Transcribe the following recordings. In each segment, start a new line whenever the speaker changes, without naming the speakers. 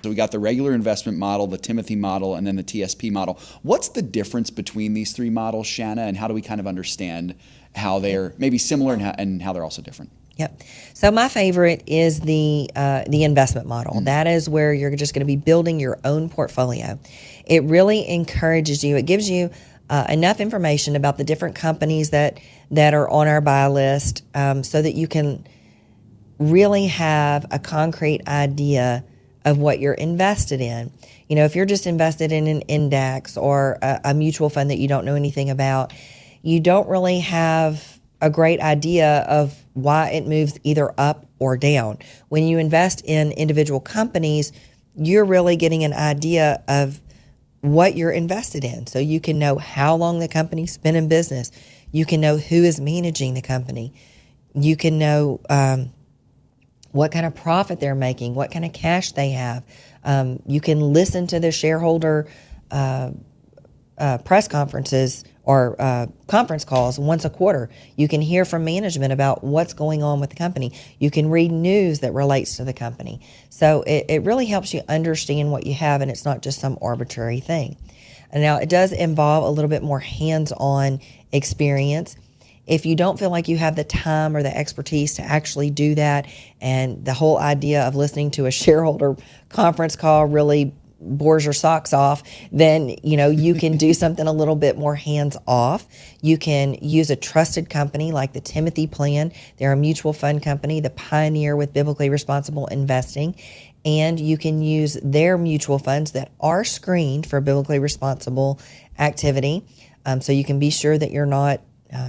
So we got the regular investment model, the Timothy model, and then the TSP model. What's the difference between these three models, Shanna, and how do we kind of understand how they're maybe similar and how they're also different?
Yep. So my favorite is the investment model. That is where you're just going to be building your own portfolio. It really encourages you. It gives you enough information about the different companies that are on our buy list, so that you can really have a concrete idea of what you're invested in. You know, if you're just invested in an index or a mutual fund that you don't know anything about, you don't really have a great idea of why it moves either up or down. When you invest in individual companies, you're really getting an idea of what you're invested in. So you can know how long the company's been in business. You can know who is managing the company. You can know what kind of profit they're making, what kind of cash they have. You can listen to the shareholder press conferences or conference calls once a quarter. You can hear from management about what's going on with the company. You can read news that relates to the company. So it really helps you understand what you have, and it's not just some arbitrary thing. And now it does involve a little bit more hands-on experience. If you don't feel like you have the time or the expertise to actually do that, and the whole idea of listening to a shareholder conference call really bores your socks off, then you can do something a little bit more hands-off. You can use a trusted company like the Timothy Plan. They're a mutual fund company, the pioneer with biblically responsible investing. And you can use their mutual funds that are screened for biblically responsible activity. So you can be sure that you're not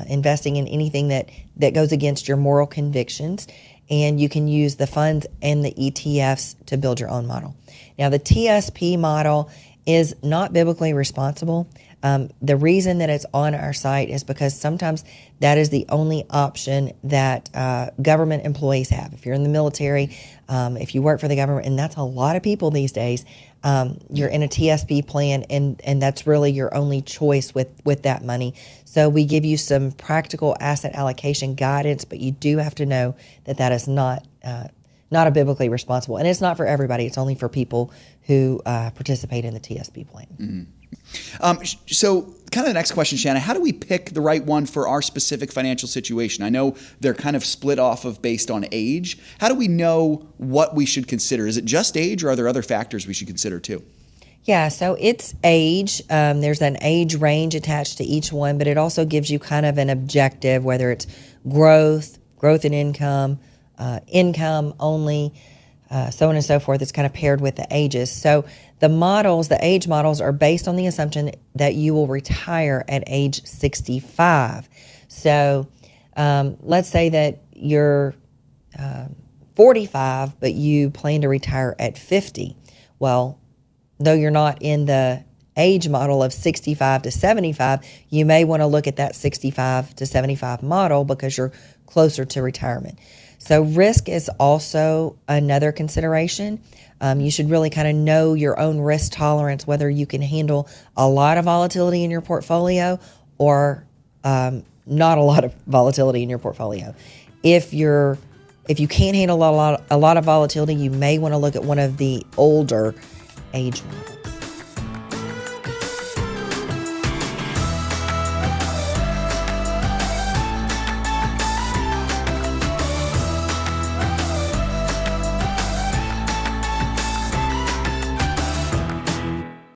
investing in anything that goes against your moral convictions. And you can use the funds and the ETFs to build your own model. Now, the TSP model is not biblically responsible. The reason that it's on our site is because sometimes that is the only option that government employees have. If you're in the military, if you work for the government, and that's a lot of people these days, you're in a TSP plan, and that's really your only choice with that money. So we give you some practical asset allocation guidance, but you do have to know that is not a biblically responsible. And it's not for everybody. It's only for people who participate in the TSP plan.
Mm-hmm. So kind of the next question, Shanna, how do we pick the right one for our specific financial situation? I know they're kind of split off of based on age. How do we know what we should consider? Is it just age, or are there other factors we should consider too?
Yeah, so it's age. There's an age range attached to each one, but it also gives you kind of an objective, whether it's growth in income, income only, so on and so forth. It's kind of paired with the ages. So the age models are based on the assumption that you will retire at age 65. So let's say that you're 45, but you plan to retire at 50. Well, though you're not in the age model of 65 to 75, you may want to look at that 65 to 75 model because you're closer to retirement. So risk is also another consideration. You should really kind of know your own risk tolerance, whether you can handle a lot of volatility in your portfolio or not a lot of volatility in your portfolio. If you can't handle a lot of volatility, you may want to look at one of the older age models.